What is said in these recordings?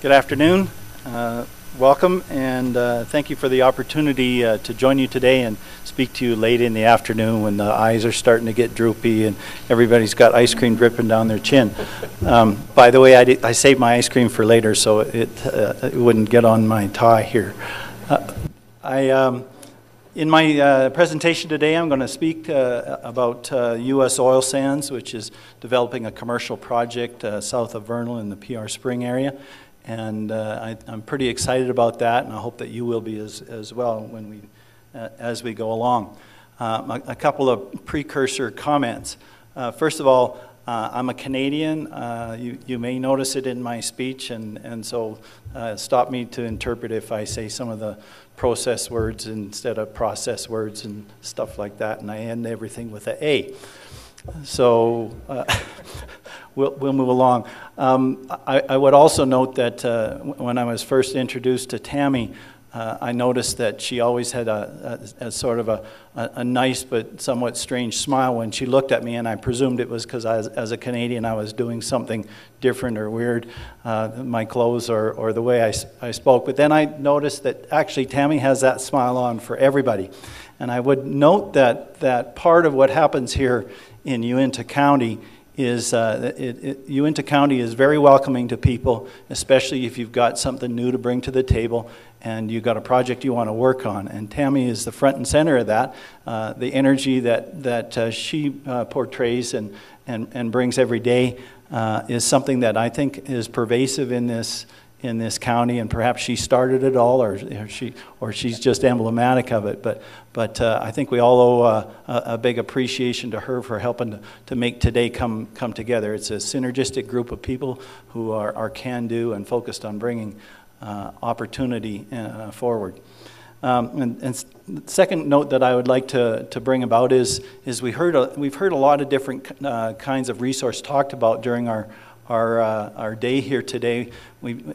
Good afternoon. Welcome, and thank you for the opportunity to join you today and speak to you late in the afternoon when the eyes are starting to get droopy and everybody's got ice cream dripping down their chin. By the way, I saved my ice cream for later so it wouldn't get on my tie here. In my presentation today, I'm going to speak about U.S. oil sands, which is developing a commercial project south of Vernal in the PR Spring area. And I'm pretty excited about that, and I hope that you will be as well when as we go along. A couple of precursor comments. First of all, I'm a Canadian. You may notice it in my speech, and so stop me to interpret if I say some of the process words instead of process words and stuff like that, and I end everything with an A. So we'll move along. I would also note that when I was first introduced to Tammy, I noticed that she always had a sort of a nice but somewhat strange smile when she looked at me, and I presumed it was because as a Canadian I was doing something different or weird, my clothes or the way I spoke. But then I noticed that actually Tammy has that smile on for everybody. And I would note that part of what happens here in Uintah County is Uintah County is very welcoming to people, especially if you've got something new to bring to the table and you've got a project you want to work on. And Tammy is the front and center of that. The energy that she portrays and brings every day is something that I think is pervasive in this county, and perhaps she started it all, or she's just emblematic of it. But I think we all owe a big appreciation to her for helping to make today come together. It's a synergistic group of people who are can-do and focused on bringing opportunity forward. And the second note that I would like to bring about is we've heard a lot of different kinds of resource talked about during our day here today,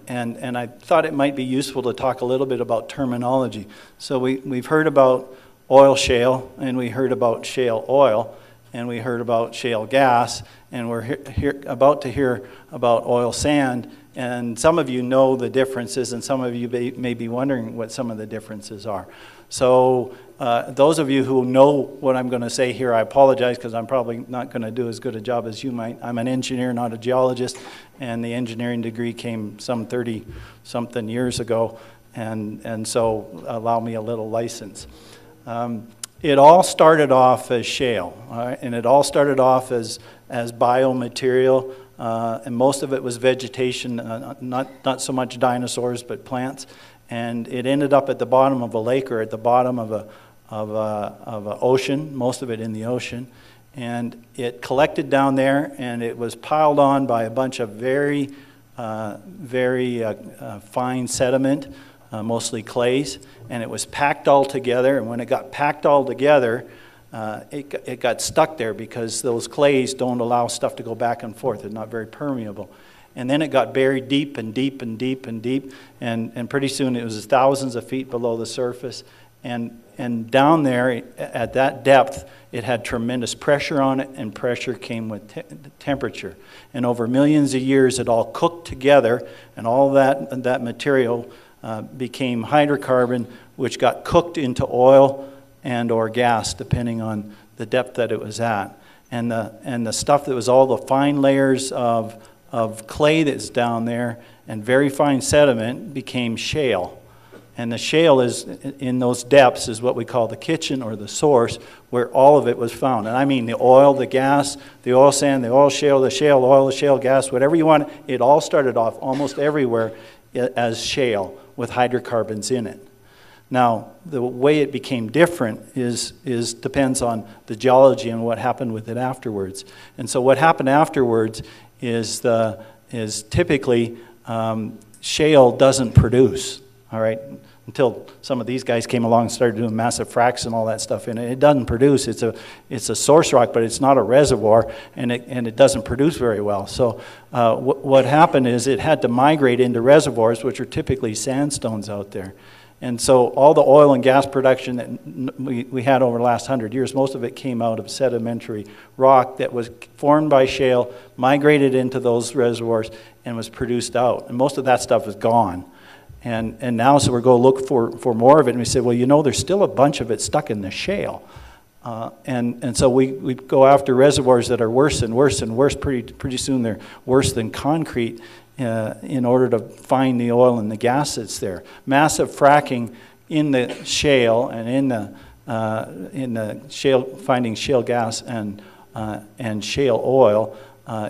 and I thought it might be useful to talk a little bit about terminology. So we've heard about oil shale, and we heard about shale oil, and we heard about shale gas, and we're about to hear about oil sand. And some of you know the differences, and some of you may be wondering what some of the differences are. So those of you who know what I'm going to say here, I apologize because I'm probably not going to do as good a job as you might. I'm an engineer, not a geologist, and the engineering degree came some 30-something years ago, and so allow me a little license. It all started off as shale, all right? And it all started off as biomaterial, and most of it was vegetation, not so much dinosaurs, but plants. And it ended up at the bottom of a lake or at the bottom of an ocean, most of it in the ocean. And it collected down there, and it was piled on by a bunch of very fine sediment, mostly clays, and it was packed all together. And when it got packed all together, it got stuck there because those clays don't allow stuff to go back and forth. They're not very permeable. And then it got buried deep and deep and deep and deep, and pretty soon it was thousands of feet below the surface. And down there at that depth, it had tremendous pressure on it, and pressure came with temperature. And over millions of years, it all cooked together, and all that material became hydrocarbon, which got cooked into oil and or gas, depending on the depth that it was at. And the stuff that was all the fine layers of clay that's down there and very fine sediment became shale. And the shale is in those depths is what we call the kitchen or the source, where all of it was found. And I mean the oil, the gas, the oil sand, the oil shale, the shale oil, the shale gas, whatever you want. It all started off almost everywhere as shale with hydrocarbons in it. Now, the way it became different depends on the geology and what happened with it afterwards. And so what happened afterwards is typically shale doesn't produce, all right? Until some of these guys came along and started doing massive fracks and all that stuff in it. It doesn't produce. It's a source rock, but it's not a reservoir, and it doesn't produce very well. So what happened is it had to migrate into reservoirs, which are typically sandstones out there. And so all the oil and gas production that we had over the last 100 years, most of it came out of sedimentary rock that was formed by shale, migrated into those reservoirs, and was produced out. And most of that stuff is gone. And now, so we're going to look for more of it. And we say, well, you know, there's still a bunch of it stuck in the shale. And so we go after reservoirs that are worse and worse and worse. Pretty soon they're worse than concrete in order to find the oil and the gas that's there. Massive fracking in the shale and in the shale, finding shale gas and shale oil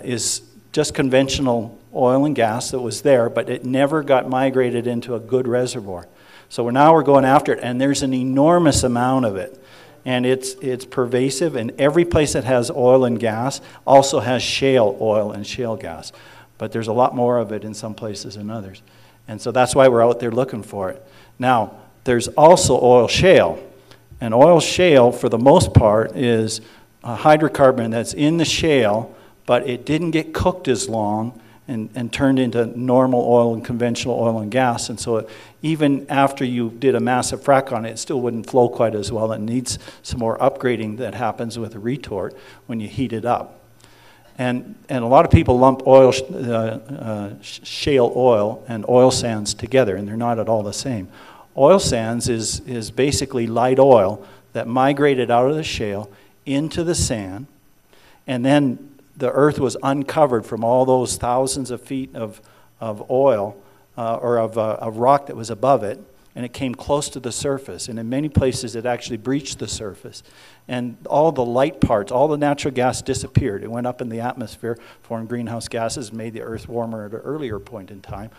is just conventional oil and gas that was there, but it never got migrated into a good reservoir. So now we're going after it, and there's an enormous amount of it. And it's pervasive, and every place that has oil and gas also has shale oil and shale gas. But there's a lot more of it in some places than others. And so that's why we're out there looking for it. Now, there's also oil shale. And oil shale, for the most part, is a hydrocarbon that's in the shale, but it didn't get cooked as long and turned into normal oil and conventional oil and gas. And so even after you did a massive frac on it, it still wouldn't flow quite as well. It needs some more upgrading that happens with a retort when you heat it up. And a lot of people lump oil, shale oil and oil sands together, and they're not at all the same. Oil sands is basically light oil that migrated out of the shale into the sand, and then the earth was uncovered from all those thousands of feet of oil or of rock that was above it, and it came close to the surface. And in many places, it actually breached the surface. And all the light parts, all the natural gas disappeared. It went up in the atmosphere, formed greenhouse gases, made the earth warmer at an earlier point in time.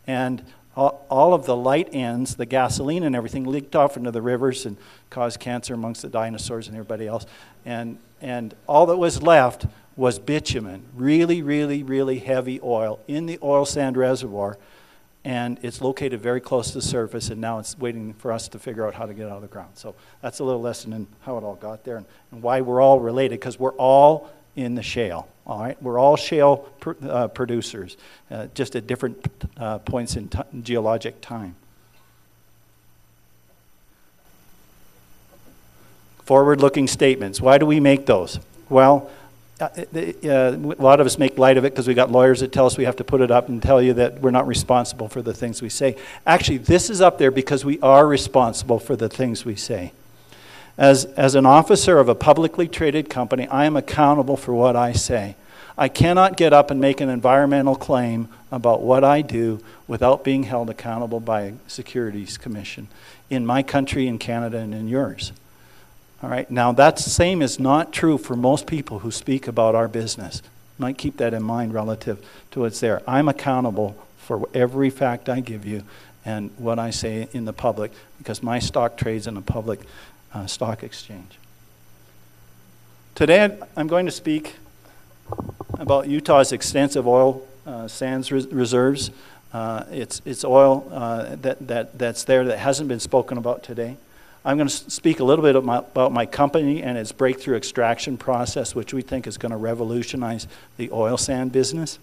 And all of the light ends, the gasoline and everything, leaked off into the rivers and caused cancer amongst the dinosaurs and everybody else. And all that was left was bitumen, really, really, really heavy oil in the oil sand reservoir. And it's located very close to the surface, and now it's waiting for us to figure out how to get out of the ground. So that's a little lesson in how it all got there and why we're all related, because we're all in the shale, all right? We're all shale producers, just at different points in geologic time. Forward-looking statements. Why do we make those? Well, a lot of us make light of it because we got lawyers that tell us we have to put it up and tell you that we're not responsible for the things we say. Actually, this is up there because we are responsible for the things we say. As an officer of a publicly traded company, I am accountable for what I say. I cannot get up and make an environmental claim about what I do without being held accountable by a securities commission in my country, in Canada, and in yours. All right, now that same is not true for most people who speak about our business. You might keep that in mind relative to what's there. I'm accountable for every fact I give you and what I say in the public because my stock trades in a public stock exchange. Today I'm going to speak about Utah's extensive oil sands reserves. It's oil that's there that hasn't been spoken about today. I'm going to speak a little bit about my company and its breakthrough extraction process, which we think is going to revolutionize the oil sand business.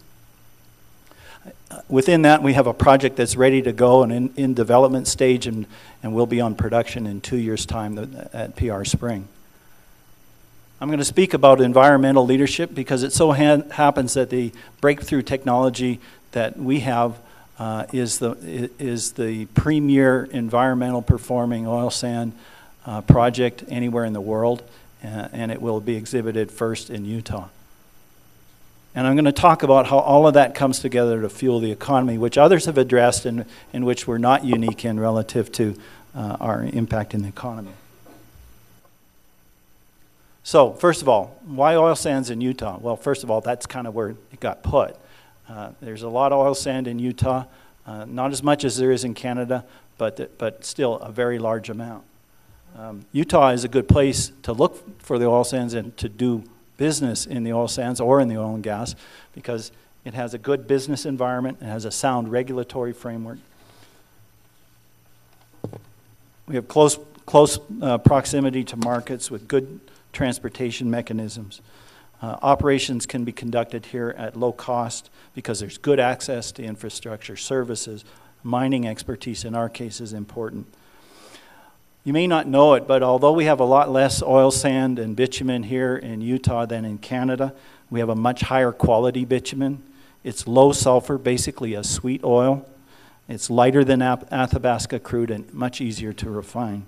Within that, we have a project that's ready to go and in development stage and will be on production in 2 years' time at PR Spring. I'm going to speak about environmental leadership because it so happens that the breakthrough technology that we have is the premier environmental performing oil sand project anywhere in the world, and it will be exhibited first in Utah. And I'm going to talk about how all of that comes together to fuel the economy, which others have addressed and in which we're not unique in relative to our impact in the economy. So, first of all, why oil sands in Utah? Well, first of all, that's kind of where it got put. There's a lot of oil sand in Utah, not as much as there is in Canada, but still a very large amount. Utah is a good place to look for the oil sands and to do business in the oil sands or in the oil and gas because it has a good business environment, it has a sound regulatory framework. We have close proximity to markets with good transportation mechanisms. Operations can be conducted here at low cost because there's good access to infrastructure, services, mining expertise in our case is important. You may not know it, but although we have a lot less oil sand and bitumen here in Utah than in Canada, we have a much higher quality bitumen. It's low sulfur, basically a sweet oil. It's lighter than Athabasca crude and much easier to refine.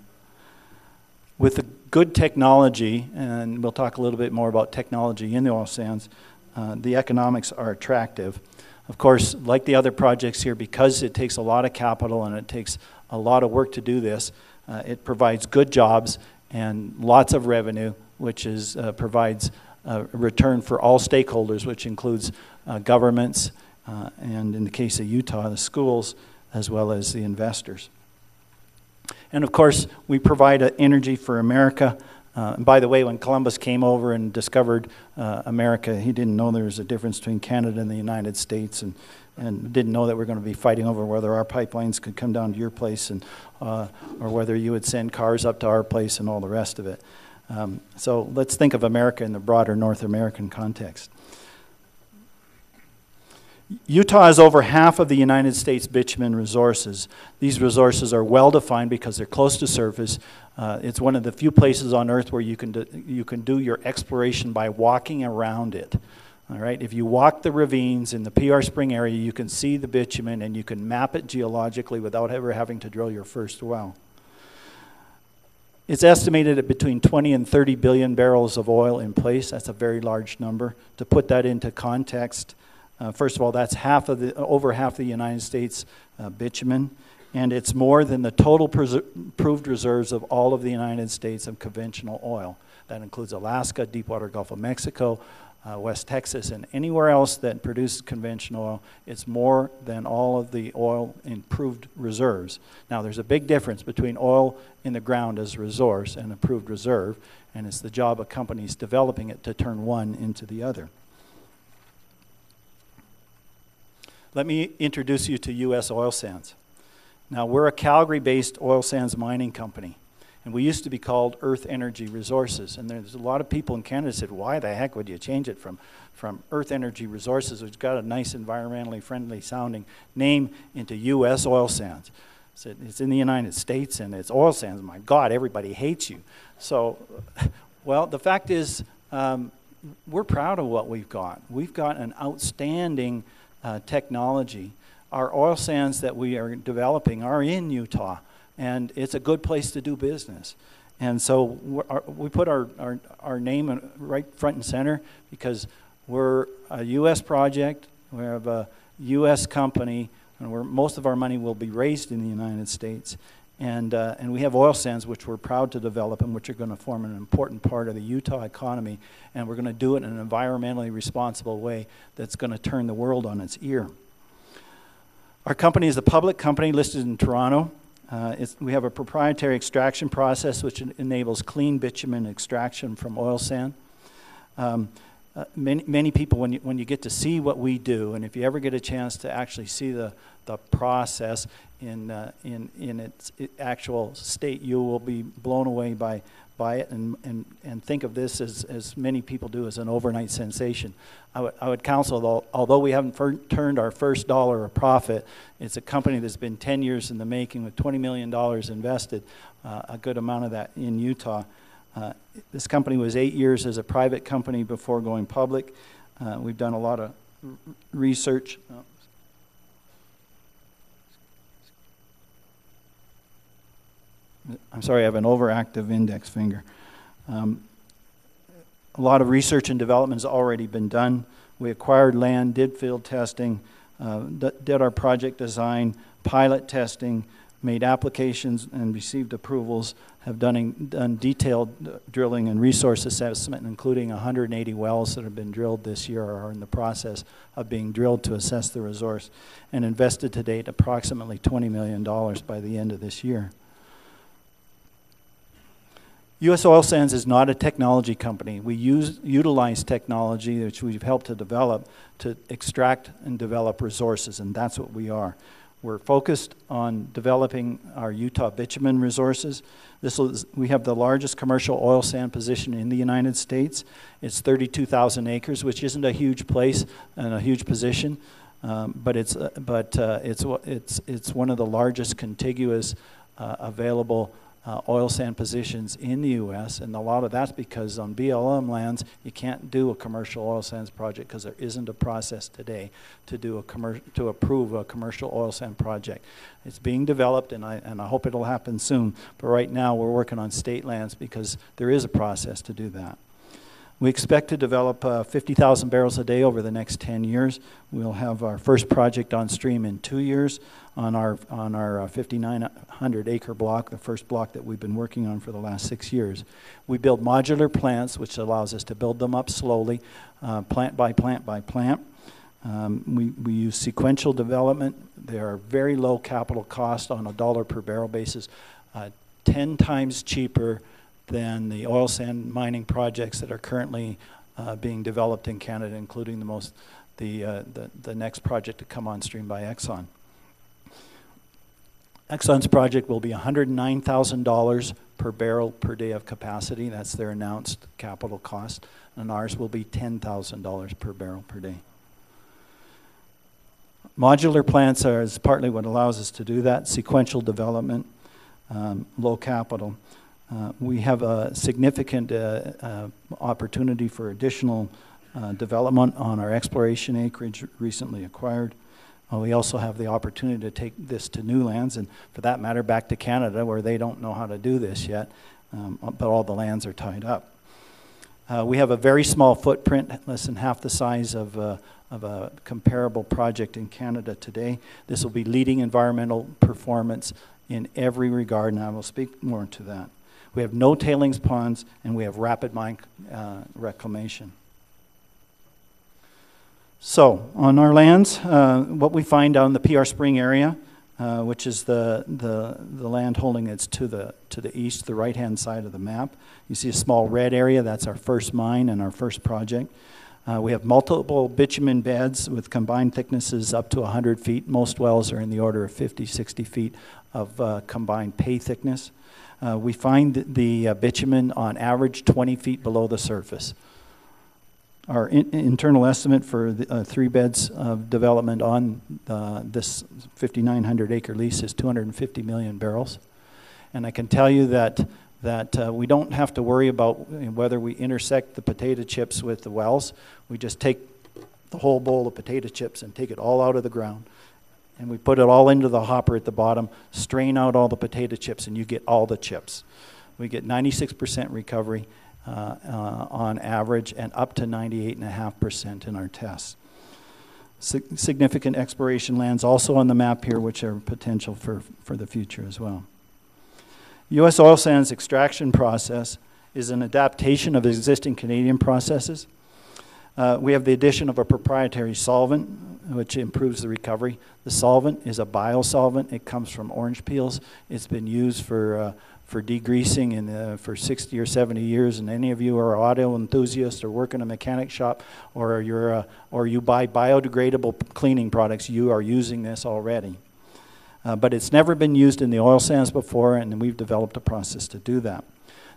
With the good technology, and we'll talk a little bit more about technology in the oil sands, the economics are attractive. Of course, like the other projects here, because it takes a lot of capital and it takes a lot of work to do this, it provides good jobs and lots of revenue, which provides a return for all stakeholders, which includes governments, and in the case of Utah, the schools, as well as the investors. And of course, we provide energy for America. And by the way, when Columbus came over and discovered America, he didn't know there was a difference between Canada and the United States, and didn't know that we're going to be fighting over whether our pipelines could come down to your place, and or whether you would send cars up to our place and all the rest of it. So let's think of America in the broader North American context. Utah has over half of the United States bitumen resources. These resources are well defined because they're close to surface. It's one of the few places on earth where you can do your exploration by walking around it. All right, if you walk the ravines in the PR Spring area, you can see the bitumen and you can map it geologically without ever having to drill your first well. It's estimated at between 20 and 30 billion barrels of oil in place. That's a very large number. To put that into context, first of all, that's over half the United States bitumen, and it's more than the total proved reserves of all of the United States of conventional oil. That includes Alaska, Deepwater Gulf of Mexico, West Texas, and anywhere else that produces conventional oil. It's more than all of the oil in proved reserves. Now, there's a big difference between oil in the ground as a resource and a proved reserve, and it's the job of companies developing it to turn one into the other. Let me introduce you to U.S. Oil Sands. Now, we're a Calgary-based oil sands mining company, and we used to be called Earth Energy Resources. And there's a lot of people in Canada said, why the heck would you change it from Earth Energy Resources, which got a nice environmentally friendly sounding name, into U.S. Oil Sands? So it's in the United States and it's oil sands. My God, everybody hates you. So, well, the fact is, we're proud of what we've got. We've got an outstanding technology. Our oil sands that we are developing are in Utah, and it's a good place to do business. And so we put our name right front and center because we're a U.S. project, we have a U.S. company, and most of our money will be raised in the United States. And we have oil sands which we're proud to develop and which are going to form an important part of the Utah economy, and we're going to do it in an environmentally responsible way that's going to turn the world on its ear. Our company is a public company listed in Toronto. We have a proprietary extraction process which enables clean bitumen extraction from oil sand. Many people, when you get to see what we do, and if you ever get a chance to actually see the process in its actual state, you will be blown away by it and think of this as many people do as an overnight sensation. I would counsel, although we haven't turned our first dollar of profit, it's a company that's been 10 years in the making with $20 million invested, a good amount of that in Utah. This company was 8 years as a private company before going public. We've done a lot of research. I'm sorry, I have an overactive index finger. A lot of research and development has already been done. We acquired land, did field testing, did our project design, pilot testing, made applications and received approvals, have done detailed drilling and resource assessment, including 180 wells that have been drilled this year or are in the process of being drilled to assess the resource, and invested to date approximately $20 million by the end of this year. U.S. Oil Sands is not a technology company. We utilize technology, which we've helped to develop, to extract and develop resources, and that's what we are. We're focused on developing our Utah bitumen resources. We have the largest commercial oil sand position in the United States. It's 32,000 acres, which isn't a huge place and a huge position, but it's one of the largest contiguous available oil sand positions in the U.S., and a lot of that's because on BLM lands you can't do a commercial oil sands project because there isn't a process today to do to approve a commercial oil sand project. It's being developed, and I hope it'll happen soon. But right now we're working on state lands because there is a process to do that. We expect to develop 50,000 barrels a day over the next 10 years. We'll have our first project on stream in 2 years on our 5,900 acre block, the first block that we've been working on for the last 6 years. We build modular plants, which allows us to build them up slowly, plant by plant by plant. We use sequential development. They are very low capital cost on a $1 per barrel basis, 10 times cheaper than the oil sand mining projects that are currently being developed in Canada, including the next project to come on stream by Exxon. Exxon's project will be $109,000 per barrel per day of capacity. That's their announced capital cost. And ours will be $10,000 per barrel per day. Modular plants is partly what allows us to do that. Sequential development, low capital. We have a significant opportunity for additional development on our exploration acreage recently acquired. We also have the opportunity to take this to new lands, and for that matter, back to Canada, where they don't know how to do this yet, but all the lands are tied up. We have a very small footprint, less than half the size of a comparable project in Canada today. This will be leading environmental performance in every regard, and I will speak more to that. We have no tailings ponds, and we have rapid mine reclamation. So, on our lands, what we find down in the PR Spring area, which is the land holding that's to the east, the right-hand side of the map. You see a small red area, that's our first mine and our first project. We have multiple bitumen beds with combined thicknesses up to 100 feet. Most wells are in the order of 50, 60 feet of combined pay thickness. We find the bitumen on average 20 feet below the surface. Our internal estimate for the 3 beds of development on this 5,900 acre lease is 250 million barrels. And I can tell you that we don't have to worry about whether we intersect the potato chips with the wells. We just take the whole bowl of potato chips and take it all out of the ground. And we put it all into the hopper at the bottom, strain out all the potato chips, and you get all the chips. We get 96% recovery on average, and up to 98.5% in our tests. Significant exploration lands also on the map here, which are potential for the future as well. U.S. oil sands extraction process is an adaptation of existing Canadian processes. We have the addition of a proprietary solvent, which improves the recovery. The solvent is a biosolvent. It comes from orange peels. It's been used for degreasing for 60 or 70 years, and any of you are auto enthusiasts or work in a mechanic shop, or you buy biodegradable cleaning products, you are using this already. But it's never been used in the oil sands before, and we've developed a process to do that.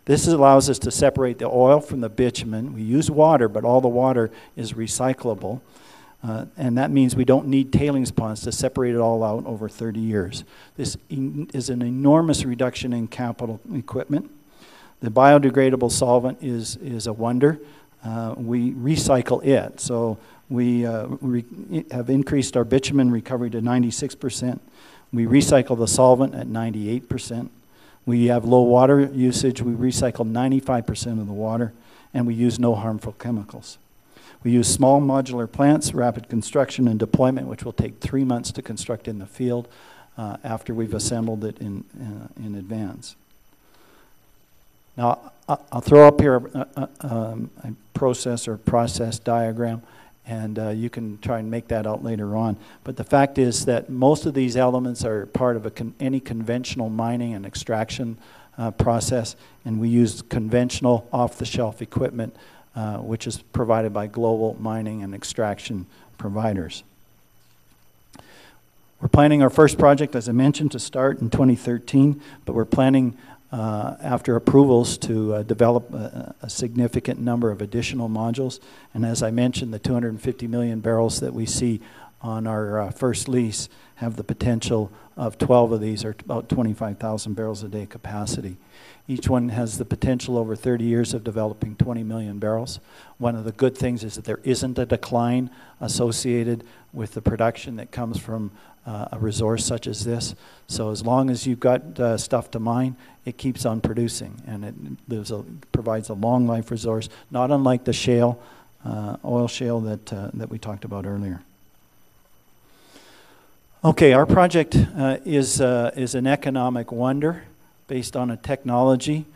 This allows us to separate the oil from the bitumen. We use water, but all the water is recyclable. And that means we don't need tailings ponds to separate it all out over 30 years. This is an enormous reduction in capital equipment. The biodegradable solvent is a wonder. We recycle it. So we have increased our bitumen recovery to 96%. We recycle the solvent at 98%. We have low water usage. We recycle 95% of the water, and we use no harmful chemicals. We use small modular plants, rapid construction and deployment, which will take 3 months to construct in the field after we've assembled it in advance. Now, I'll throw up here a process diagram, and you can try and make that out later on. But the fact is that most of these elements are part of any conventional mining and extraction process, and we use conventional off-the-shelf equipment which is provided by global mining and extraction providers. We're planning our first project, as I mentioned, to start in 2013, but we're planning after approvals to develop a significant number of additional modules. And as I mentioned, the 250 million barrels that we see on our first lease have the potential of 12 of these, or about 25,000 barrels a day capacity. Each one has the potential over 30 years of developing 20 million barrels. One of the good things is that there isn't a decline associated with the production that comes from a resource such as this. So as long as you've got stuff to mine, it keeps on producing, and it provides a long life resource, not unlike the shale, oil shale that we talked about earlier. Okay, our project is an economic wonder based on a technology.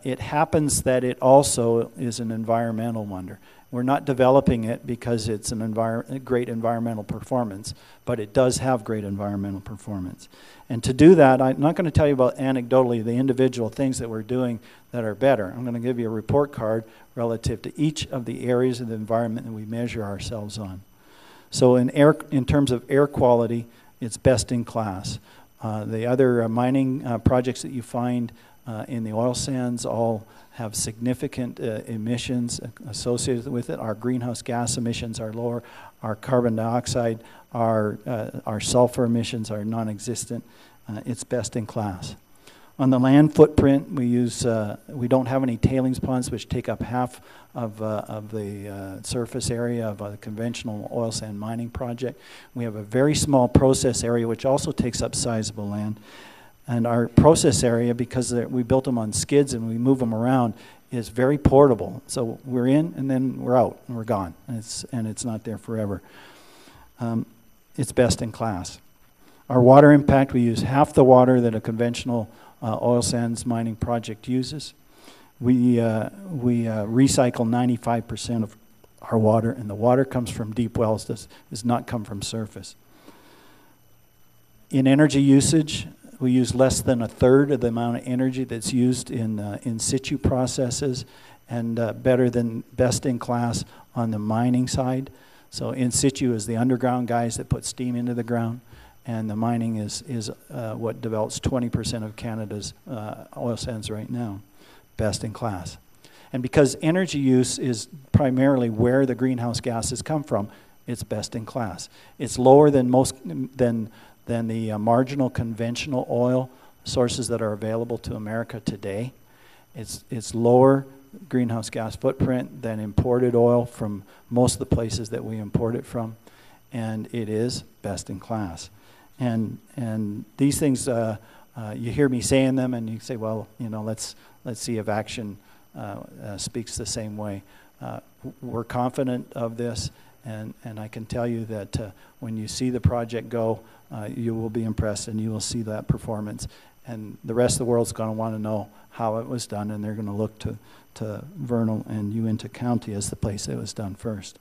It happens that it also is an environmental wonder. We're not developing it because it's a great environmental performance, but it does have great environmental performance. And to do that, I'm not going to tell you about anecdotally the individual things that we're doing that are better. I'm going to give you a report card relative to each of the areas of the environment that we measure ourselves on. So in terms of air quality, it's best in class. The other mining projects that you find in the oil sands all have significant emissions associated with it. Our greenhouse gas emissions are lower. Our carbon dioxide, our sulfur emissions are non-existent. It's best in class. On the land footprint, we don't have any tailings ponds, which take up half of the surface area of a conventional oil sand mining project. We have a very small process area, which also takes up sizable land. And our process area, because we built them on skids and we move them around, is very portable. So we're in and then we're out and we're gone. And it's not there forever. It's best in class. Our water impact, we use half the water that a conventional oil sands mining project uses. We recycle 95% of our water, and the water comes from deep wells, does not come from surface. In energy usage, we use less than a third of the amount of energy that's used in situ processes, and best in class on the mining side. So in situ is the underground guys that put steam into the ground, and the mining is what develops 20% of Canada's oil sands right now. Best in class. And because energy use is primarily where the greenhouse gases come from, it's best in class. It's lower than the marginal conventional oil sources that are available to America today. It's lower greenhouse gas footprint than imported oil from most of the places that we import it from, and it is best in class. And these things, you hear me saying them, and you say, well, let's see if action speaks the same way. We're confident of this, and I can tell you that when you see the project go, you will be impressed, and you will see that performance. And the rest of the world's going to want to know how it was done, and they're going to look to Vernal and Uintah County as the place it was done first.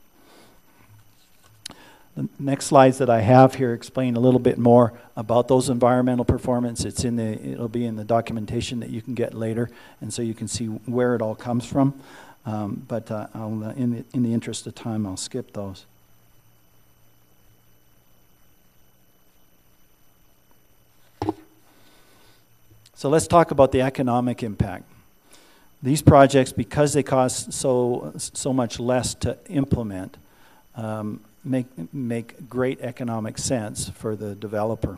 The next slides that I have here explain a little bit more about those environmental performance. It'll be in the documentation that you can get later, and so you can see where it all comes from. But in the interest of time, I'll skip those. So let's talk about the economic impact. These projects, because they cost so much less to implement, make great economic sense for the developer.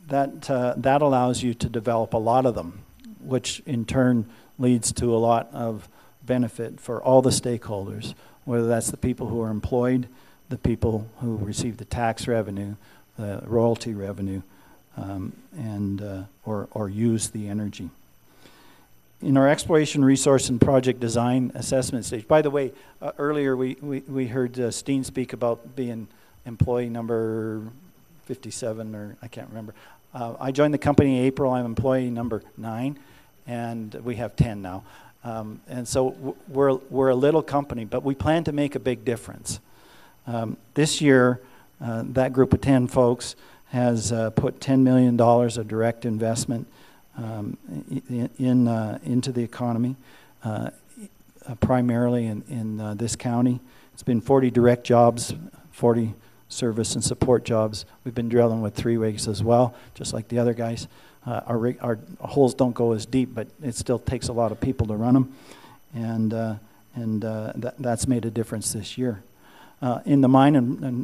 That allows you to develop a lot of them, which in turn leads to a lot of benefit for all the stakeholders, whether that's the people who are employed, the people who receive the tax revenue, the royalty revenue, or use the energy. In our exploration, resource, and project design assessment stage. By the way, earlier we heard Steen speak about being employee number 57, or I can't remember. I joined the company in April. I'm employee number 9, and we have 10 now. And so we're a little company, but we plan to make a big difference. This year, that group of 10 folks has put $10 million of direct investment into the economy, primarily in this county. It's been 40 direct jobs, 40 service and support jobs. We've been drilling with 3 rigs as well, just like the other guys. Our holes don't go as deep, but it still takes a lot of people to run them, and that's made a difference this year. In the mine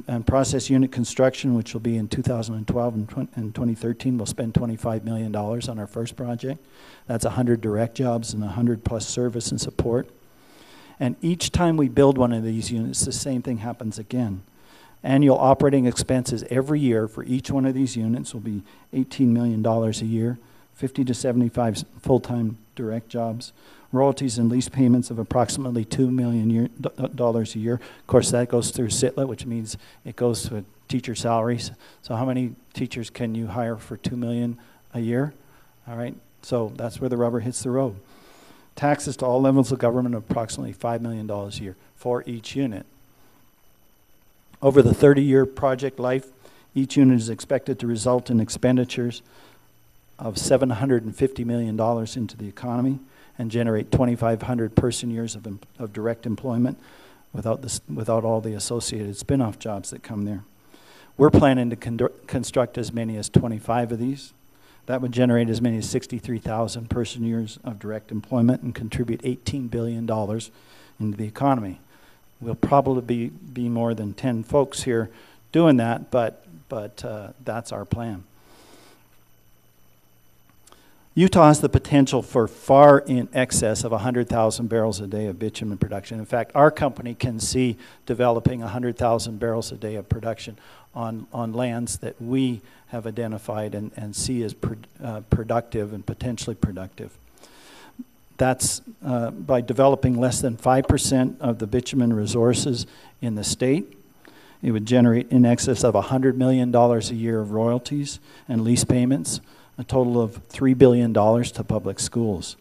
and process unit construction, which will be in 2012 and 2013, we'll spend $25 million on our first project. That's 100 direct jobs and 100 plus service and support. And each time we build one of these units, the same thing happens again. Annual operating expenses every year for each one of these units will be $18 million a year, 50 to 75 full-time direct jobs, royalties and lease payments of approximately $2 million a year. Of course, that goes through SITLA, which means it goes to teacher salaries. So how many teachers can you hire for $2 million a year? All right, so that's where the rubber hits the road. Taxes to all levels of government of approximately $5 million a year for each unit. Over the 30-year project life, each unit is expected to result in expenditures of $750 million into the economy and generate 2,500 person years of direct employment without all the associated spin-off jobs that come there. We're planning to construct as many as 25 of these. That would generate as many as 63,000 person years of direct employment and contribute $18 billion into the economy. We'll probably be more than 10 folks here doing that, but that's our plan. Utah has the potential for far in excess of 100,000 barrels a day of bitumen production. In fact, our company can see developing 100,000 barrels a day of production on lands that we have identified and see as productive and potentially productive. That's by developing less than 5% of the bitumen resources in the state. It would generate in excess of $100 million a year of royalties and lease payments, a total of $3 billion to public schools,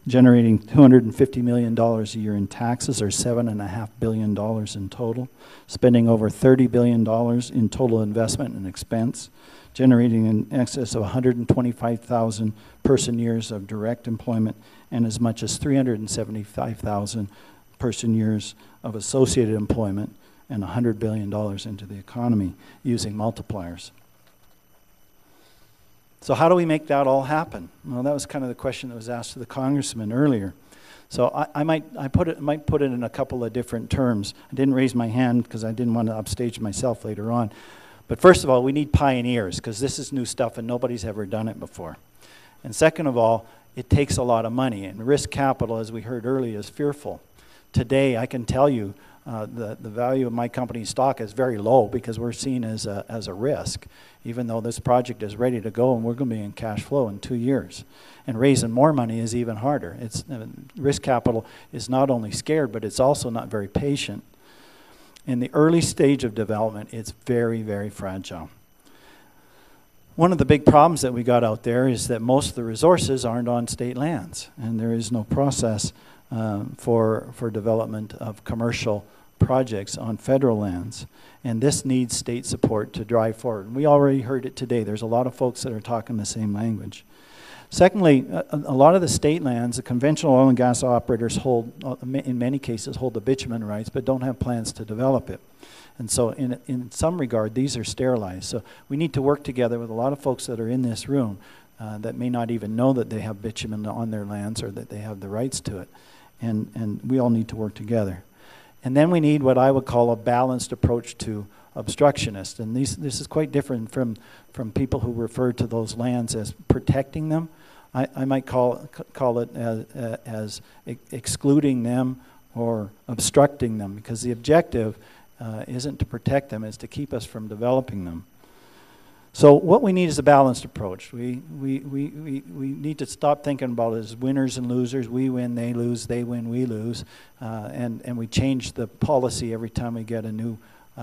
generating $250 million a year in taxes, or $7.5 billion in total, spending over $30 billion in total investment and expense, generating in excess of 125,000 person years of direct employment and as much as 375,000 person years of associated employment, and $100 billion into the economy using multipliers. So how do we make that all happen? Well, that was kind of the question that was asked to the congressman earlier. So I might put it in a couple of different terms. I didn't raise my hand because I didn't want to upstage myself later on. But first of all, we need pioneers, because this is new stuff and nobody's ever done it before. And second of all, it takes a lot of money, and risk capital, as we heard earlier, is fearful. Today, I can tell you the value of my company's stock is very low because we're seen as a risk, even though this project is ready to go and we're going to be in cash flow in 2 years. And raising more money is even harder. Risk capital is not only scared, but it's also not very patient. In the early stage of development, it's very, very fragile. One of the big problems that we got out there is that most of the resources aren't on state lands, and there is no process for development of commercial projects on federal lands. And this needs state support to drive forward. And we already heard it today. There's a lot of folks that are talking the same language. Secondly, a lot of the state lands, the conventional oil and gas operators hold, in many cases, hold the bitumen rights, but don't have plans to develop it. And so in some regard, these are sterilized. So we need to work together with a lot of folks that are in this room that may not even know that they have bitumen on their lands or that they have the rights to it. And we all need to work together. And then we need what I would call a balanced approach to obstructionists. And this is quite different from people who refer to those lands as protecting them. I might call it as excluding them or obstructing them, because the objective isn't to protect them, it's to keep us from developing them. So what we need is a balanced approach. We need to stop thinking about it as winners and losers. We win, they lose, they win, we lose. And we change the policy every time we get a new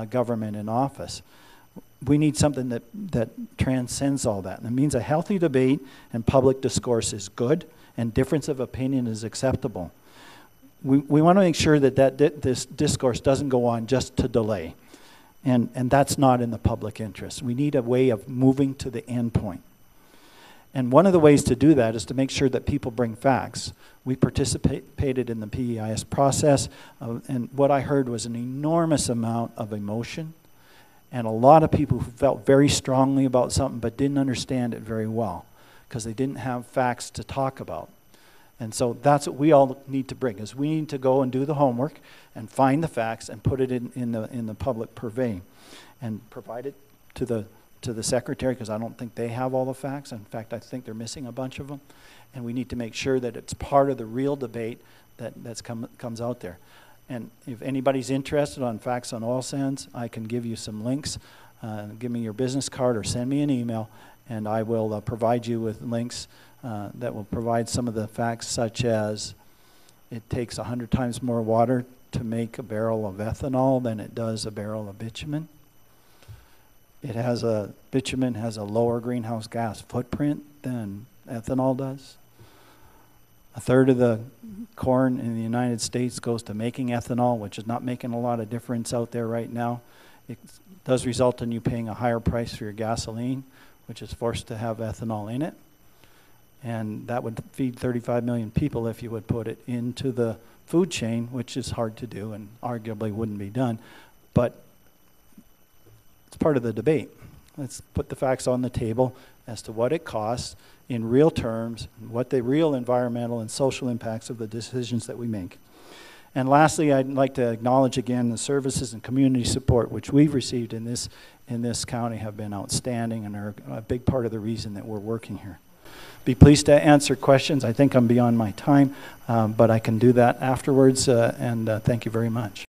government in office. We need something that transcends all that. And it means a healthy debate and public discourse is good, and difference of opinion is acceptable. We want to make sure that this discourse doesn't go on just to delay. And that's not in the public interest. We need a way of moving to the end point. And one of the ways to do that is to make sure that people bring facts. We participated in the PEIS process, and what I heard was an enormous amount of emotion, and a lot of people who felt very strongly about something but didn't understand it very well because they didn't have facts to talk about. And so that's what we all need to bring, is we need to go and do the homework and find the facts and put it in the public purvey and provide it to the secretary, because I don't think they have all the facts. In fact, I think they're missing a bunch of them. And we need to make sure that it's part of the real debate that comes out there. And if anybody's interested on facts on oil sands, I can give you some links. Give me your business card or send me an email, and I will provide you with links that will provide some of the facts, such as it takes 100 times more water to make a barrel of ethanol than it does a barrel of bitumen. Bitumen has a lower greenhouse gas footprint than ethanol does. A third of the corn in the United States goes to making ethanol, which is not making a lot of difference out there right now. It does result in you paying a higher price for your gasoline, which is forced to have ethanol in it. And that would feed 35 million people if you would put it into the food chain, which is hard to do and arguably wouldn't be done. But it's part of the debate. Let's put the facts on the table as to what it costs in real terms, what the real environmental and social impacts of the decisions that we make. And lastly, I'd like to acknowledge again the services and community support which we've received in this county have been outstanding and are a big part of the reason that we're working here. Be pleased to answer questions. I think I'm beyond my time, but I can do that afterwards, and thank you very much.